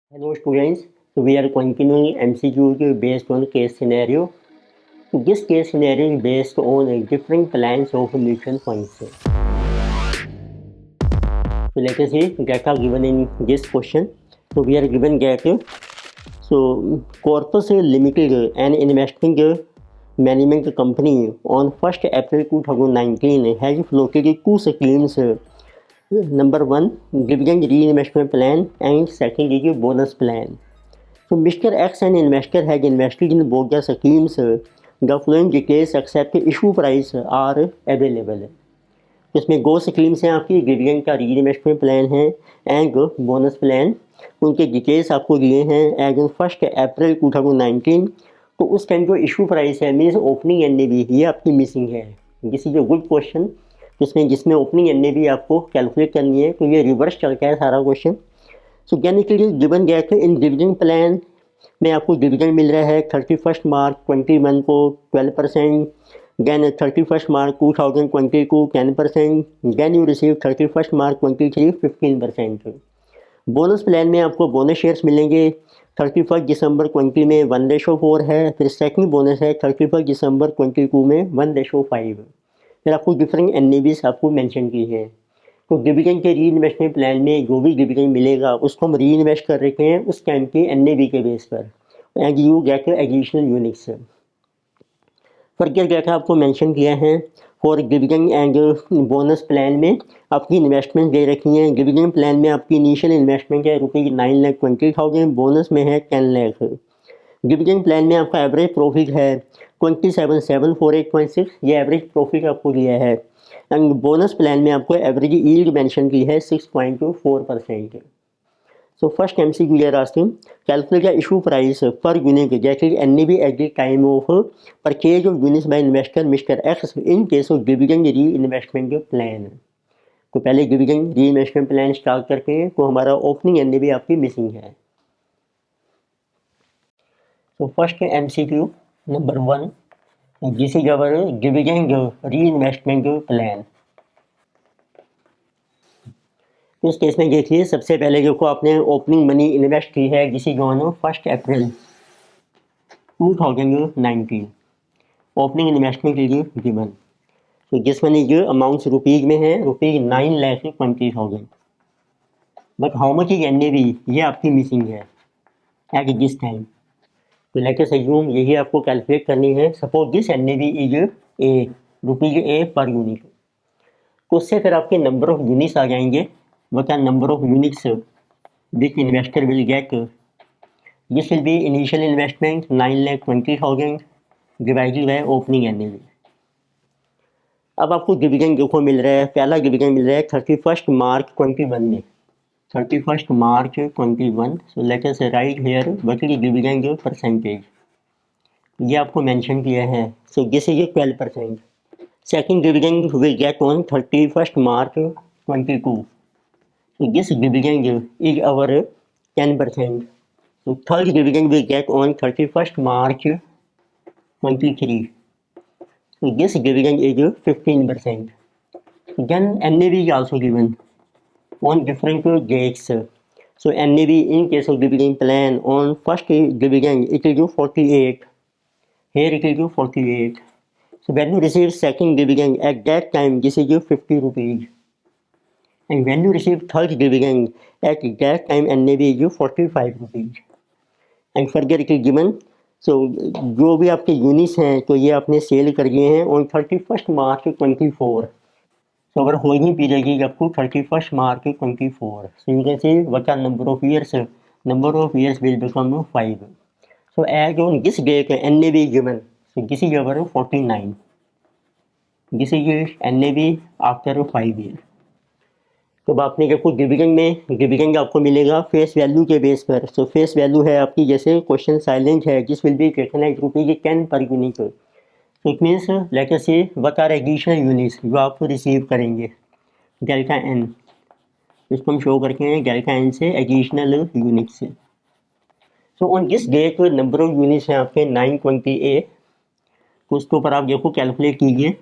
Hello students, so we are continuing MCQ based on case scenario. So this case scenario is based on different plans of mutual funds. So let us see data given in this question. So we are given that Corpus Limited, an investment management company, on 1st April 2019 has floated two schemes. Number one, dividend reinvestment plan, and second is bonus plan. So Mr. X, an investor, has invested in both the schemes. The following details except issue price are available. तो इसमें दो schemes हैं आपकी, dividend का री investment plan है and bonus plan. उनके details आपको दिए हैं एज ऑन 1 अप्रैल 2019। तो उस टाइम जो इशू प्राइस है मीन्स ओपनिंग एनएवी ये आपकी मिसिंग है। This is a good question जिसमें ओपनिंग एनएवी आपको कैलकुलेट करनी है। तो ये रिवर्स चलता है सारा क्वेश्चन। सो कैनिकली गिवन गया था इन डिविडेंड प्लान में आपको डिविडेंड मिल रहा है 31 मार्च 21 को 12%, देन 31 मार्च 2020 को 10%, then you receive 31 March 23 15%। Bonus plan में आपको बोनस शेयर्स मिलेंगे 31 दिसंबर 20 में 1:4 है, फिर सेकंड बोनस है 31 दिसंबर 22 में 1:5। फिर आपको डिफरेंट एनएवीज आपको मेंशन की है। तो डिविडेंड के री इन्वेस्टमेंट प्लान में जो भी डिविडेंड मिलेगा उसको हम री इन्वेस्ट कर रखे हैं उस टाइम के एनएवी के बेस पर and you get additional units. Further क्या आपको मेंशन किया है for dividend and bonus plan में आपकी इन्वेस्टमेंट दे रखी हैं। डिविडेंड प्लान में आपकी इनिशियल इन्वेस्टमेंट है ₹9,20,000, बोनस में है 10 लाख। डिविडेंड प्लान में आपका एवरेज प्रॉफिट है 27,748.6, ये एवरेज प्रॉफिट आपको दिया है। एंड बोनस प्लान में आपको एवरेज यील्ड मेंशन की है 6.4%। So first MCQ are asking calculate the issue price per unit that is NAV at the time of purchase of units by investor Mr. X in case of dividend reinvestment plan। तो पहले dividend री investment plan start करते हैं। तो हमारा opening NAV आपकी missing है। तो first MCQ number 1, this is our dividend री इन्वेस्टमेंट प्लान। तो इस केस में देखिए सबसे पहले जो आपने ओपनिंग मनी इन्वेस्ट की है जिसे जो है 1 अप्रैल 2019 ओपनिंग इन्वेस्टमेंट के लिए गिवन। तो जिस मनी जो अमाउंट्स रुपीज में है ₹9,20,000, but how much is NAV ये आपकी मिसिंग है एट दिस टाइम। तो लेट अस अज्यूम यही आपको कैलकुलेट करनी है। Suppose this NAV is ₹A per unit. तो उससे फिर आपके नंबर ऑफ यूनिट्स आ जाएंगे। what are number of units which investor will get? This will be initial investment 9,20,000 divided by opening NAV। अब आपको डिविडेंड देखो मिल रहा है, पहला डिविडेंड मिल रहा है 31 मार्च 21 में, 31 March 21। So let us right here what is dividend percentage, ये आपको मेंशन किया है। सो this is 12%। Second dividend will get on 31 March 22। So this dividend is our 10%. So third dividend we get on 31st March 23. So this dividend is 15%. Then NAV is also given on different dates. So NAV in case of dividend plan on first dividend it will do 48. Here it will do 48. So when you receive second dividend at that time this is 50 rupees. And when you receive third dividend at that time NAV is 45 rupees। And further it is given. So जो भी आपके units हैं तो ये आपने cell कर दिए हैं ऑन 31 मार्च 24। सो अगर होल्डिंग पीरियड की आपको 31 March 24। So you can see what are number of years will become 5। So as on this date NAV given, so this is our 49। This is NAV after 5 year. तो अब आपने देखो dividend आपको मिलेगा face value के base पर। सो face value है आपकी, जैसे क्वेश्चन साइलेंट है, this will be taken at ₹10 per unit. So it means let us say what are additional units जो आप रिसीव करेंगे डेल्टा एन, इसको हम शो करके हैं डेल्टा एन से additional units. So on this date number of units हैं आपके 920A। तो उसके ऊपर आप देखो कैलकुलेट कीजिए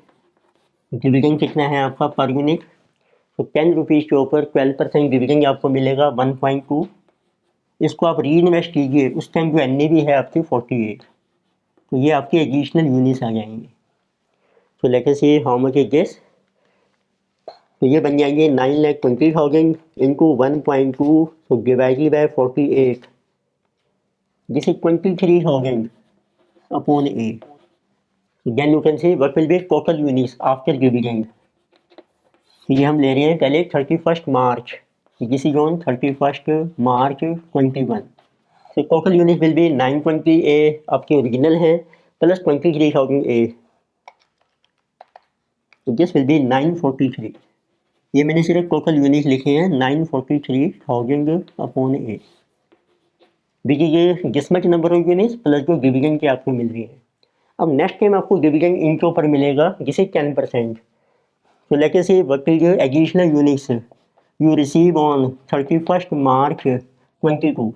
डिविडेंड कितना है आपका पर यूनिट। तो 10 रुपीज़ के ऊपर 12% डिविडेंड आपको मिलेगा 1.2। इसको आप री इन्वेस्ट कीजिए, उस टाइम जो एन है आपकी 48, तो ये आपके एडिशनल यूनिट्स आ जाएंगे। तो let us see how much is this, तो ये बन जाएंगे 9,20,000 इंटू 1.2, तो divided by 48, this is 23,000 upon 8। Then you can see what will be total units after dividend. तो ये हम ले रहे हैं पहले 31 March, this is on 31 March 21। तो total unit will be 920 A आपके ओरिजिनल हैं प्लस 23,000 ए, तो दिस विल बी 943। ये मैंने सिर्फ टोटल यूनिट लिखे हैं 943,000 अपॉन ए, देखिए ये जिसमें नंबर ऑफ यूनिट्स प्लस जो डिविडेंड की आपको मिल रही है। अब नेक्स्ट टाइम आपको डिविडेंड इनके ऊपर मिलेगा जिसे 10%। So let us say what is your additional units you receive on 31st March 22।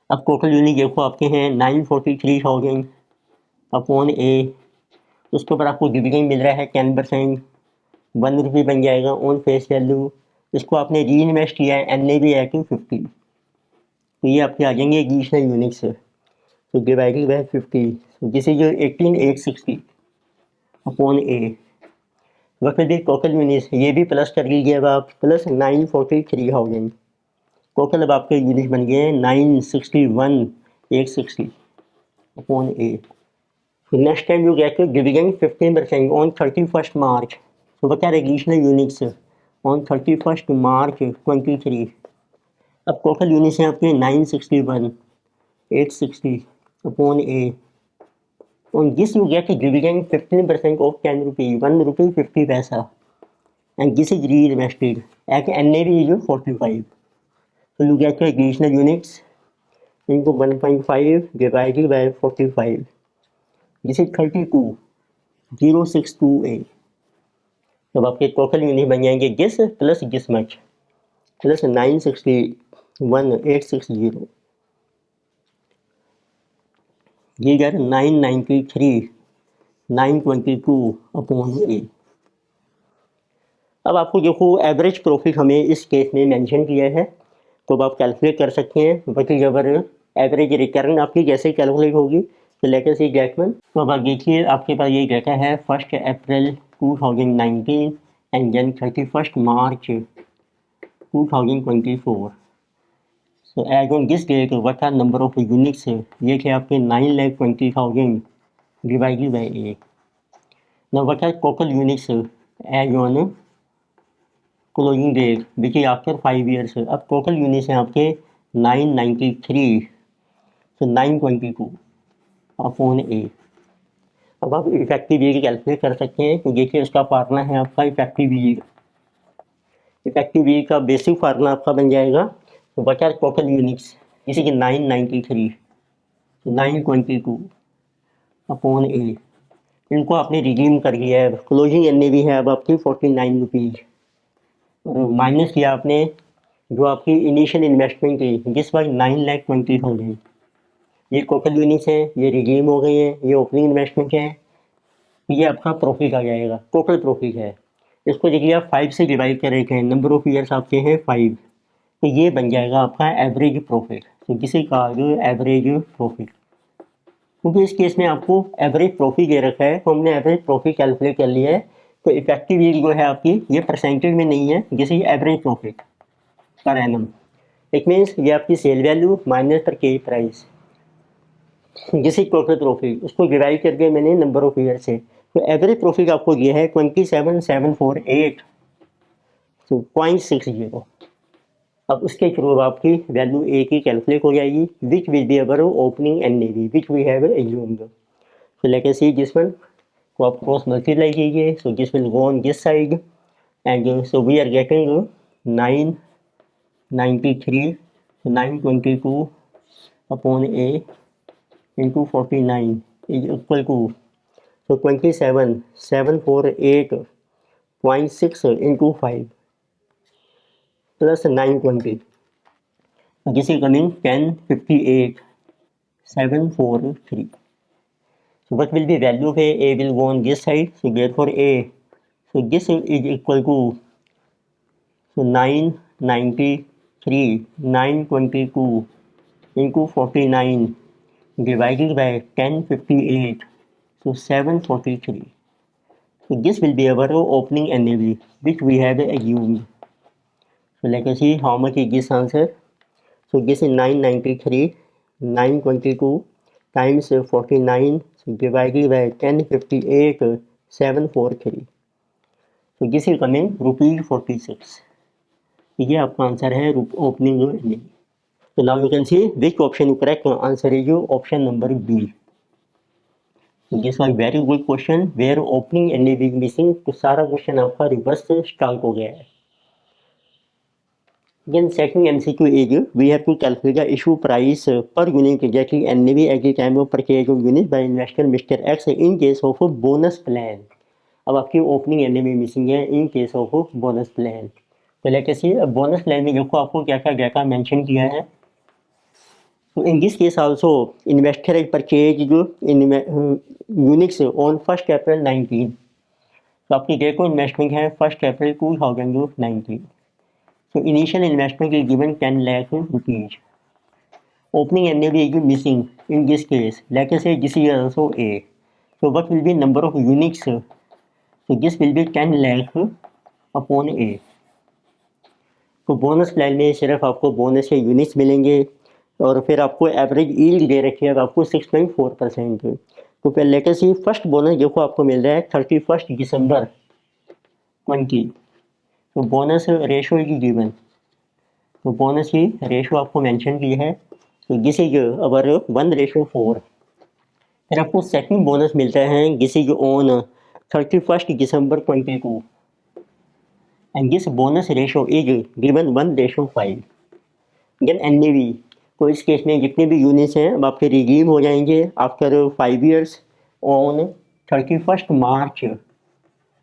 अब टोटल यूनिट देखो आपके हैं 943,000 अपॉन ए, उसके ऊपर आपको डिविडेंड मिल रहा है 10%, ₹1 बन जाएगा ऑन फेस वैल्यू। इसको आपने री इन्वेस्ट किया है, एन ए भी है कि 50, तो ये आपके आ जाएंगे एडिशनल यूनिट्स। तो डिवाइडेड बाय 50, तो दिस इज 18,860 अपॉन ए। वक्त भी टोटल यूनिट्स ये भी प्लस कर लीजिए अब आप, प्लस 943,000, टोटल अब आपके यूनिट बन गए 961,860 upon A. Next time you get dividend 15% on 31st मार्च। तो what are additional units on 31st March 23। अब टोटल यूनिट्स हैं आपके 961,860 upon A. On this you get a dividend 15% of 10 rupee, ₹1.50, and this is reinvested at NAV is 45. So you get the additional units into 1.5 divided by 45. This is 32,062A। तब आपके total unit बन जाएंगे this plus this much plus 961,860, ये गया 993,922 upon ए। अब आपको देखो average profit हमें इस केस में मेंशन किया है, तो अब आप कैलकुलेट कर सकते हैं बट जबर एवरेज रिटर्न आपकी कैसे कैलकुलेट होगी। तो let us see that one. तो अब आप देखिए आपके पास ये डाटा है 1 April 2019 and then 31 March 2024। So as on this date, what are number of units है, ये थे आपके 9,20,000 divided by 8। Now what are total units as on closing date which is after 5 years। अब total units हैं आपके 993, so 922 upon ए। अब आप effective eared calculate कर सकते हैं, तो देखिए उसका फार्मूला है आपका इफेक्टिव ईयर्ड। इफेक्टिव ईयर्ड का बेसिक फार्मूला आपका बन जाएगा, तो बचा टोटल यूनिट्स इसी के 993, 922 अपॉन ए। इनको आपने रिडीम कर लिया है, क्लोजिंग एन भी है अब आपकी 49 रुपीज़, और माइनस किया आपने जो आपकी इनिशियल इन्वेस्टमेंट थी जिस बार 9,20,000। ये टोटल यूनिट्स हैं, ये रिडीम हो गई हैं, ये ओपनिंग इन्वेस्टमेंट है, ये आपका प्रॉफिट आ जाएगा, टोटल प्रॉफिट है। इसको देखिए आप 5 से डिवाइड कर रहे हैं, नंबर ऑफ ईयर्स आपके हैं 5, तो ये बन जाएगा आपका एवरेज प्रॉफिट। तो किसी का एवरेज प्रॉफिट, क्योंकि इस केस में आपको एवरेज प्रॉफिट दे रखा है, तो हमने एवरेज प्रॉफिट कैलकुलेट कर लिया है। तो इफेक्टिव यील्ड जो है आपकी ये परसेंटेज में नहीं है, जैसे average profit per annum. It means ये आपकी sale value minus purchase price, जैसे टोटल प्रॉफिट उसको डिवाइड करके मैंने नंबर ऑफ ईयर से। तो एवरेज प्रॉफिट आपको ये है 27,748 0.60। अब उसके थ्रू आपकी वैल्यू ए की कैलकुलेट हो जाएगी, which will be our opening NAV which we have assumed. So let us see this one, तो आप क्रॉस मल्टीप्लाई कीजिए, so this will go on this side and so we are getting 993, 922 upon A into 49 is equal to, so 27,748.6 into 5 plus 920, this is coming 1058,743. So what will be value of A will go on this side, so therefore A, so this is equal to, so 993 922 into 49 divided by 1058, so 743. So this will be our opening NAV which we have assumed. So let us see how much is this answer. So this is 993, 922 times 49, so divided by 1058, 743. So this is coming ₹46. ये आपका answer है opening NAV. So now you can see which option is correct. Answer is option number B. So this was very good question where opening NAV is missing. तो सारा question आपका reverse start हो गया है. Then second MCQ is we have to calculate the issue price per unit exactly NAV at the time of purchase of unit by investor Mr. X in case of a bonus plan. अब आपकी opening NAV missing है in case of bonus plan. तो लेके सी bonus plan में देखो आपको क्या क्या मेंशन किया है. So in this case also investor has purchased units on 1st April 19. तो आपकी डेट को इन्वेस्टमेंट है 1st April 2019. So initial investment is given 10 lakh rupees. Opening NAV is missing in this case. Like I say, this is also A. So what will be number of units? So this will be 10 lakh upon A. तो bonus plan में सिर्फ आपको bonus के units मिलेंगे और फिर आपको average yield दे रखी है आपको 6.4%. तो फिर लेकर सी फर्स्ट बोनस देखो आपको मिल रहा है 31 दिसंबर 20. तो बोनस रेशो की गिवन. तो बोनस की रेशो आपको मेंशन की है. तो दिस इज अवर 1:4. फिर आपको सेकंड बोनस मिलता है this is on 31 December 22 and this bonus ratio is given 1:5. Then NAV. तो इस केस में जितने भी यूनिट्स हैं अब आपके रिडीम हो जाएंगे after 5 years on 31 March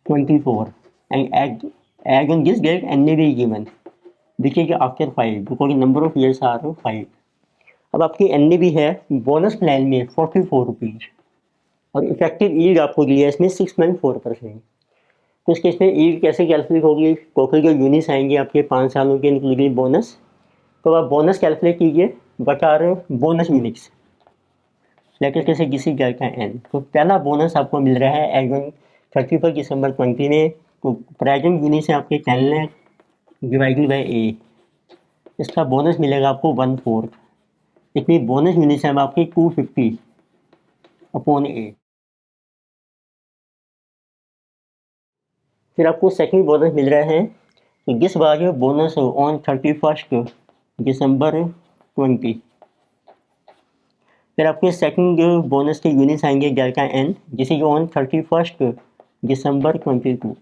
24 and as on this date NAV is given which is after 5 because number of years are 5. अब आपकी NAV है बोनस प्लान में 44 रुपीज़ और इफेक्टिव यील्ड आपको दिया है इसमें 6.4%. तो इस केस में यील्ड कैसे कैलकुलेट होगी. टोटल जो यूनिट्स आएंगे आपके 5 सालों के इंक्लूडिंग बोनस. तो आप बोनस कैलकुलेट कीजिए बट आर बोनस यूनिट्स लेकर कैसे किसी गैर का एन. तो पहला बोनस आपको मिल रहा है एज ऑन 31 दिसंबर 20 में. तो प्रेजेंट यूनिट्स है आपके 10 लाख डिवाइडेड बाई A. इसका बोनस मिलेगा आपको 1/4. इतनी बोनस यूनिट्स है आपकी 250 अपॉन A. फिर आपको सेकंड बोनस मिल रहा है. तो दिस वाज बोनस ऑन 31 दिसंबर 20. फिर आपके सेकंड बोनस के यूनिट्स आएंगे डेल्टा N जिसे जो ऑन 31 दिसंबर 22.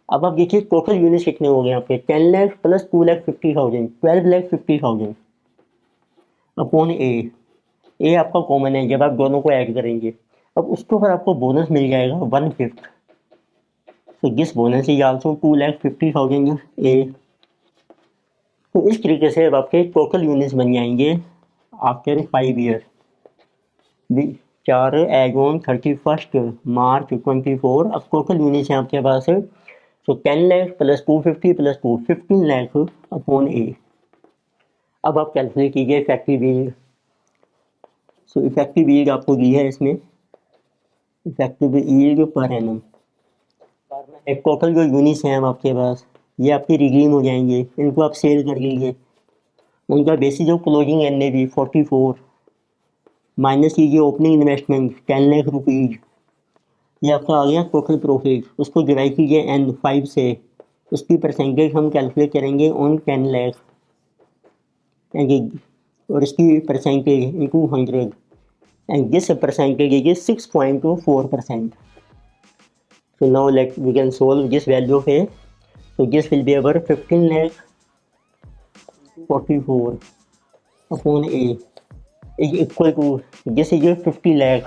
अब आप देखिए टोटल यूनिट्स कितने हो गए आपके 10 लाख प्लस 2,50,000 12,50,000 अपॉन A आपका कॉमन है जब आप दोनों को ऐड करेंगे. अब उसके ऊपर आपको बोनस मिल जाएगा 1/5. तो this bonus is also 2,50,000 A. तो इस तरीके से अब आपके टोटल यूनिट्स बन जाएंगे after 5 years 4 as on 31 March 24. अब टोटल यूनिट्स हैं आपके पास. तो 10 lakh plus 250 plus 2 15 lakh upon A. अब आप कैलकुलेट कीजिए effective yield. So effective yield आपको दी है इसमें इफेक्टिव यील्ड पर एनम. एक टोटल जो यूनिट्स हैं आपके पास ये आपकी रिडीम हो जाएंगे. इनको आप सेल कर लीजिए. उनका basis of closing NAV 44 minus कीजिए ओपनिंग इन्वेस्टमेंट 10 लाख रुपीज़. ये आपका आ गया टोटल प्रॉफिट. उसको डिवाइड कीजिए N 5 से. उसकी परसेंटेज हम कैलकुलेट करेंगे ऑन 10 लाख और इसकी percentage into 100 and this percentage is 6.4%. So now we can solve this value of A. So this will be our 15 lakh 44 upon A is equal to this is 50 lakh.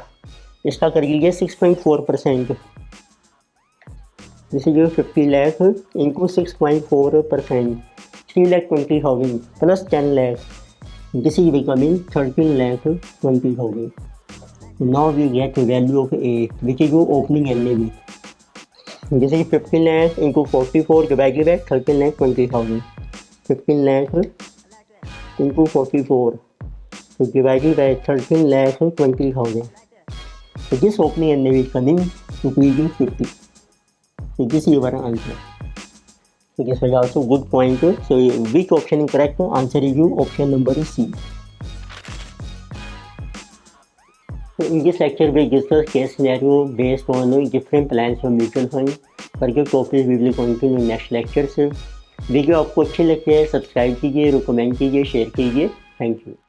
इसका कर लीजिए 6.4%. This is 50 lakh into 6.4% 3,20,000 plus 10 lakh. This is becoming 13,20,000. Now we get the value of A which is your opening NAV. This is 15 lakh into 44 divided by 13,20,000. 15 lakh into 44. So divided by 13 lakh 20,000. So this opening NAV is coming rupees 50. So this is your answer. So this was also good point. So which option is correct? Answer is option number C. So in this lecture we discuss case scenario based on different plans of mutual fund. Further topics we will continue next lecture से. Video आपको अच्छी लगती है subscribe कीजिए, recommend कीजिए, share कीजिए. Thank you.